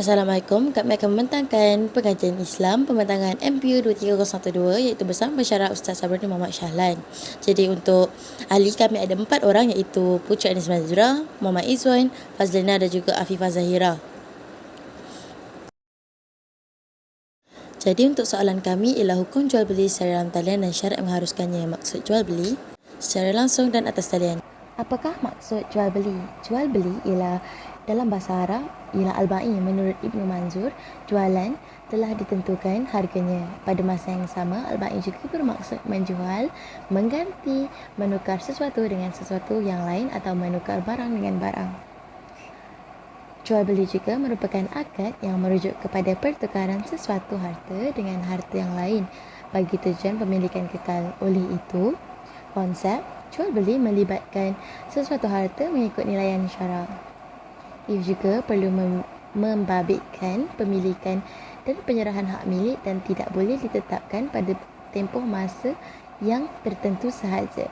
Assalamualaikum, kami akan membentangkan pengajian Islam pembentangan MPU 23012 iaitu bersama pensyarah Ustaz Sabrini Muhammad Shahlan. Jadi untuk ahli kami ada 4 orang iaitu Putra Anis Mazura, Muhammad Izwan, Fazlina dan juga Afifah Zahira. Jadi untuk soalan kami ialah hukum jual beli secara dalam talian dan syarat mengharuskannya. Maksud jual beli secara langsung dan atas talian. Apakah maksud jual beli? Jual beli ialah dalam bahasa Arab ialah al-ba'i. Menurut Ibnu Manzur, jualan telah ditentukan harganya. Pada masa yang sama, al-ba'i juga bermaksud menjual, mengganti, menukar sesuatu dengan sesuatu yang lain atau menukar barang dengan barang. Jual beli juga merupakan akad yang merujuk kepada pertukaran sesuatu harta dengan harta yang lain bagi tujuan pemilikan kekal. Oleh itu, konsep jual beli melibatkan sesuatu harta mengikut nilaian syarak. Ia juga perlu membabitkan pemilikan dan penyerahan hak milik dan tidak boleh ditetapkan pada tempoh masa yang tertentu sahaja.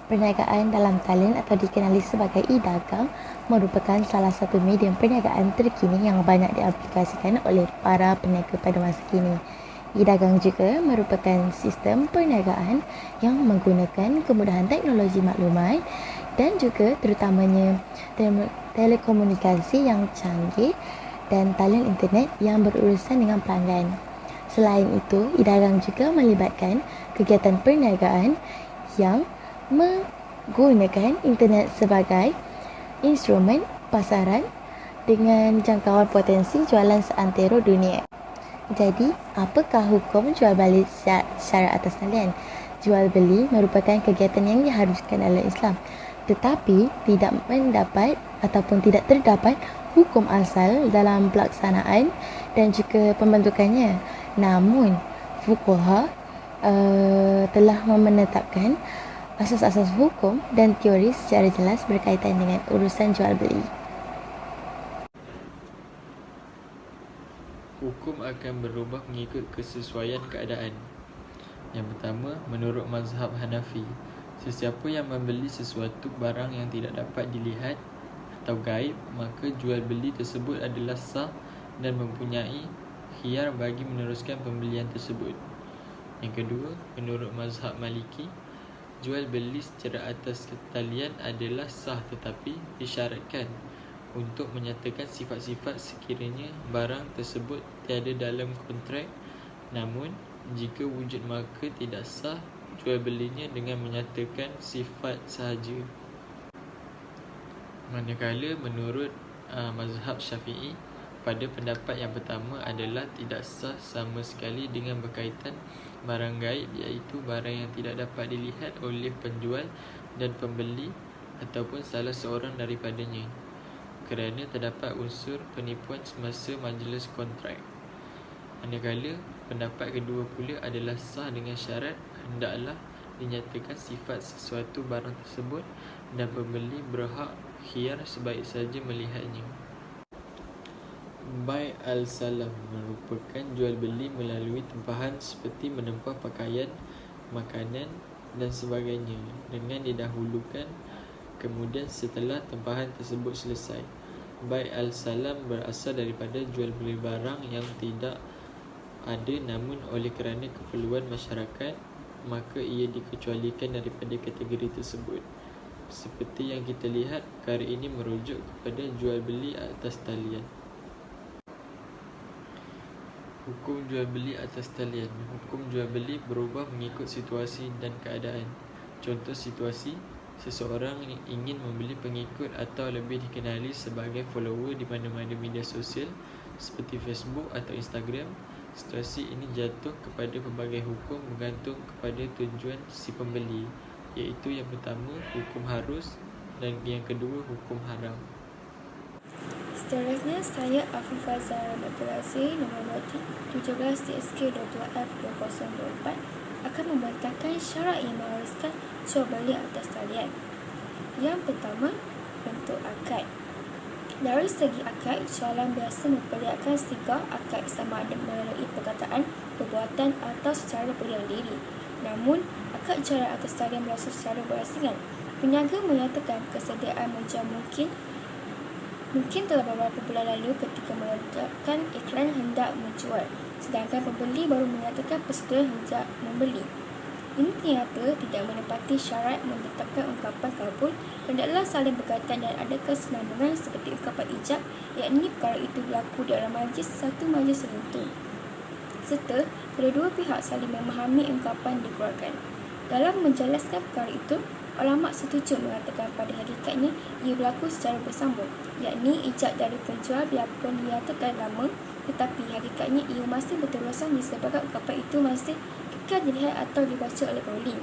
Perniagaan dalam talian atau dikenali sebagai e-dagang merupakan salah satu medium perniagaan terkini yang banyak diaplikasikan oleh para peniaga pada masa kini. E-dagang juga merupakan sistem perniagaan yang menggunakan kemudahan teknologi maklumat dan juga terutamanya telekomunikasi yang canggih dan talian internet yang berurusan dengan pelanggan. Selain itu, e-dagang juga melibatkan kegiatan perniagaan yang menggunakan internet sebagai instrumen pasaran dengan jangkauan potensi jualan seantero dunia. Jadi, apakah hukum jual beli secara atas talian? Jual beli merupakan kegiatan yang diharuskan dalam Islam, tetapi tidak mendapat ataupun tidak terdapat hukum asal dalam pelaksanaan dan juga pembentukannya. Namun, fuqaha telah menetapkan asas-asas hukum dan teori secara jelas berkaitan dengan urusan jual beli. Hukum akan berubah mengikut kesesuaian keadaan. Yang pertama, menurut mazhab Hanafi, sesiapa yang membeli sesuatu barang yang tidak dapat dilihat atau gaib, maka jual beli tersebut adalah sah dan mempunyai khiyar bagi meneruskan pembelian tersebut. Yang kedua, menurut mazhab Maliki, jual beli secara atas talian adalah sah tetapi disyaratkan untuk menyatakan sifat-sifat sekiranya barang tersebut tiada dalam kontrak. Namun, jika wujud maka tidak sah jual belinya dengan menyatakan sifat sahaja. Manakala menurut mazhab Syafi'i, pada pendapat yang pertama adalah tidak sah sama sekali dengan berkaitan barang gaib, iaitu barang yang tidak dapat dilihat oleh penjual dan pembeli ataupun salah seorang daripadanya, kerana terdapat unsur penipuan semasa majlis kontrak. Manakala pendapat kedua pula adalah sah dengan syarat hendaklah dinyatakan sifat sesuatu barang tersebut dan pembeli berhak khiyar sebaik saja melihatnya. Bai' al-salam merupakan jual beli melalui tempahan seperti menempah pakaian, makanan dan sebagainya dengan didahulukan, kemudian setelah tempahan tersebut selesai. Bai' al-salam berasal daripada jual beli barang yang tidak ada namun oleh kerana keperluan masyarakat, maka ia dikecualikan daripada kategori tersebut. Seperti yang kita lihat, perkara ini merujuk kepada jual beli atas talian. Hukum jual beli atas talian. Hukum jual beli berubah mengikut situasi dan keadaan. Contoh situasi, seseorang ingin membeli pengikut atau lebih dikenali sebagai follower di mana-mana media sosial seperti Facebook atau Instagram. Situasi ini jatuh kepada pelbagai hukum bergantung kepada tujuan si pembeli, iaitu yang pertama hukum harus dan yang kedua hukum haram. Seterusnya, saya Afifah Zahra Batulasi nombor 17 TSK 22F2024 akan membentangkan syarat yang mengharuskan jual beli atas talian. Yang pertama, bentuk akad. Dari segi akad, jualan biasa memperlihatkan sigar akad sama ada melalui perkataan, perbuatan atau secara berdiam diri. Namun, akad jualan atas talian berlangsung secara berasingan. Peniaga menyatakan kesediaan menjual mungkin Mungkin telah beberapa bulan lalu ketika meletakkan iklan hendak menjual, sedangkan pembeli baru menyatakan persetujuan hendak membeli. Ini ternyata tidak menepati syarat meletakkan ungkapan kabul, hendaklah saling berkaitan dan ada kesinambungan seperti ungkapan ijab, yakni perkara itu berlaku dalam majlis satu majlis tertentu, serta kedua-dua pihak saling memahami ungkapan dikeluarkan. Dalam menjelaskan perkara itu, ulama setuju mengatakan pada hakikatnya ia berlaku secara bersambung, yakni ijab dari penjual biarpun dinyatakan lama, tetapi hakikatnya ia masih berterusan disebabkan ungkapan itu masih kekal dilihat atau dibaca oleh pembeli.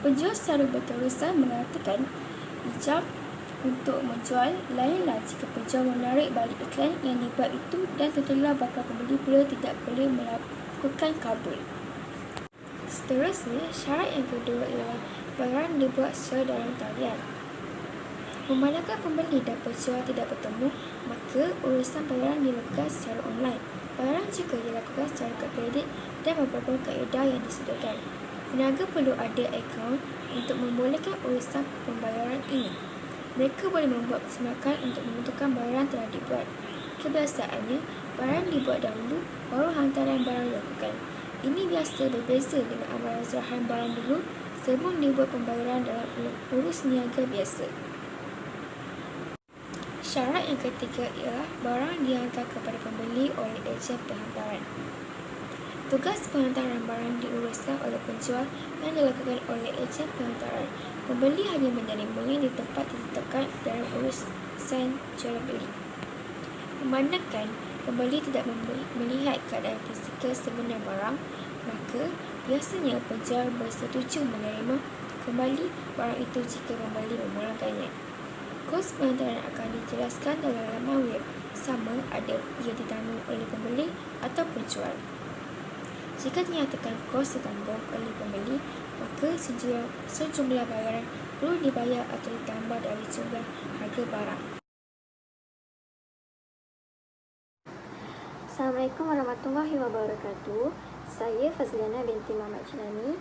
Penjual secara berterusan mengatakan ijab untuk menjual lainlah jika penjual menarik balik iklan yang dibuat itu, dan tentulah bakal pembeli pula tidak boleh melakukan kabul. Seterusnya, syarat yang kedua ialah barang dibuat secara dalam talian. Memandangkan pembeli dan penjual tidak bertemu, maka urusan bayaran dilakukan secara online. Bayaran juga dilakukan secara kad kredit dan beberapa kaedah yang disediakan. Peniaga perlu ada akaun untuk membolehkan urusan pembayaran ini. Mereka boleh membuat persenakan untuk menentukan bayaran telah dibuat. Kebiasaannya, bayaran dibuat dahulu, baru hantaran barang dilakukan. Ini biasa berbeza dengan amalan serahan barang dulu sebelum dibuat pembayaran dalam urus niaga biasa. Syarat yang ketiga ialah barang dihantar kepada pembeli oleh ejen penghantaran. Tugas penghantaran barang diuruskan oleh penjual dan dilakukan oleh ejen penghantaran. Pembeli hanya menerimanya di tempat ditetapkan dalam urusan jual beli. Memandangkan pembeli tidak melihat keadaan fizikal sebenar barang, maka biasanya penjual bersetuju menerima kembali barang itu jika pembeli memulangkannya. Kos penghantaran akan dijelaskan dalam laman web, sama ada ia ditanggung oleh pembeli atau penjual. Jika dinyatakan kos ditanggung oleh pembeli, maka sejumlah bayaran perlu dibayar atau ditambah dari jumlah harga barang. Assalamualaikum warahmatullahi wabarakatuh. Saya Fazliana binti Muhammad Cilani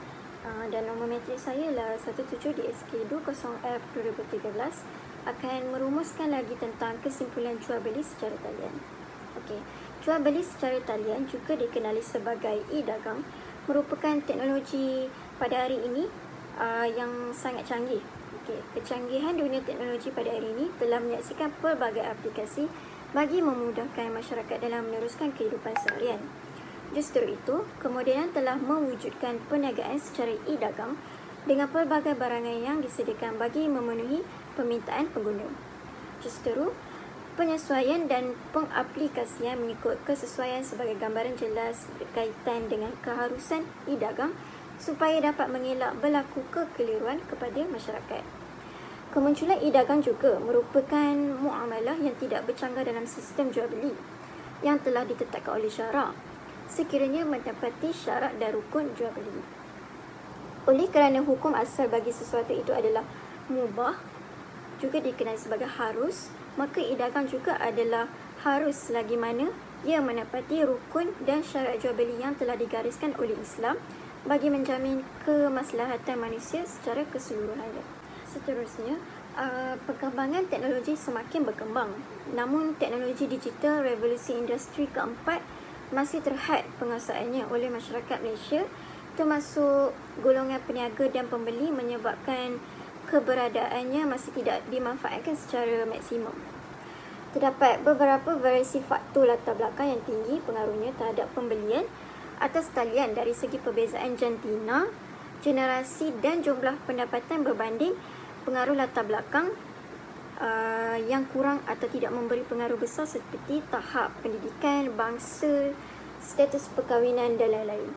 dan nombor matrik saya ialah 17 DSK 20F 2013. Akan merumuskan lagi tentang kesimpulan jual beli secara talian. Okey, jual beli secara talian juga dikenali sebagai e-dagang merupakan teknologi pada hari ini yang sangat canggih. Okey, kecanggihan dunia teknologi pada hari ini telah menyaksikan pelbagai aplikasi bagi memudahkan masyarakat dalam meneruskan kehidupan seharian. Justru itu, kemudian telah mewujudkan perniagaan secara e-dagang dengan pelbagai barangan yang disediakan bagi memenuhi permintaan pengguna. Justru, penyesuaian dan pengaplikasian mengikut kesesuaian sebagai gambaran jelas berkaitan dengan keharusan e-dagang supaya dapat mengelak berlaku kekeliruan kepada masyarakat. Kemunculan e-dagang juga merupakan muamalah yang tidak bercanggah dalam sistem jual beli yang telah ditetapkan oleh syarak sekiranya mendapati syarat dan rukun jual beli. Oleh kerana hukum asal bagi sesuatu itu adalah mubah, juga dikenali sebagai harus, maka e-dagang juga adalah harus selagi mana ia menepati rukun dan syarat jual beli yang telah digariskan oleh Islam bagi menjamin kemaslahatan manusia secara keseluruhannya. Seterusnya, perkembangan teknologi semakin berkembang. Namun, teknologi digital revolusi industri keempat masih terhad penguasaannya oleh masyarakat Malaysia, termasuk golongan peniaga dan pembeli, menyebabkan keberadaannya masih tidak dimanfaatkan secara maksimum. Terdapat beberapa variasi faktor latar belakang yang tinggi pengaruhnya terhadap pembelian atas talian dari segi perbezaan jantina, generasi dan jumlah pendapatan berbanding pengaruh latar belakang yang kurang atau tidak memberi pengaruh besar seperti tahap pendidikan, bangsa, status perkahwinan dan lain-lain.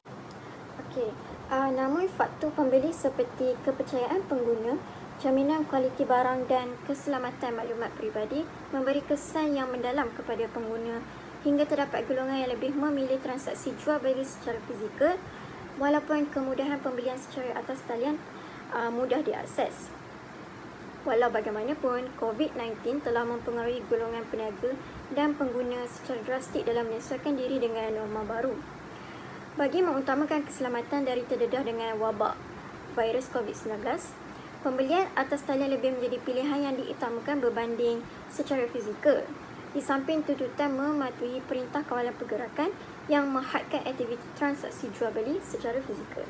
Okey, namun faktor pembeli seperti kepercayaan pengguna, jaminan kualiti barang dan keselamatan maklumat peribadi memberi kesan yang mendalam kepada pengguna hingga terdapat golongan yang lebih memilih transaksi jual beli secara fizikal walaupun kemudahan pembelian secara atas talian mudah diakses. Walau bagaimanapun, COVID-19 telah mempengaruhi golongan peniaga dan pengguna secara drastik dalam menyesuaikan diri dengan norma baru. Bagi mengutamakan keselamatan dari terdedah dengan wabak virus COVID-19, Pembelian atas talian lebih menjadi pilihan yang diutamakan berbanding secara fizikal. Di samping tuntutan mematuhi perintah kawalan pergerakan yang menghadkan aktiviti transaksi jual beli secara fizikal.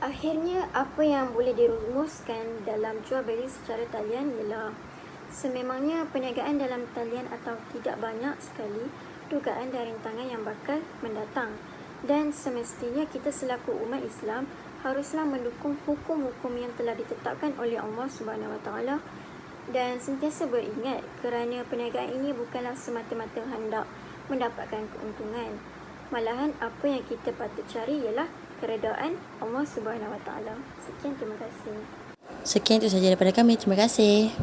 Akhirnya, apa yang boleh dirumuskan dalam jual beli secara talian ialah sememangnya perniagaan dalam talian atau tidak banyak sekali dugaan dan rintangan yang bakal mendatang, dan semestinya kita selaku umat Islam haruslah mendukung hukum-hukum yang telah ditetapkan oleh Allah SWT dan sentiasa beringat kerana perniagaan ini bukanlah semata-mata hendak mendapatkan keuntungan. Malahan apa yang kita patut cari ialah keredaan Allah SWT. Sekian, terima kasih. Sekian itu sahaja daripada kami. Terima kasih.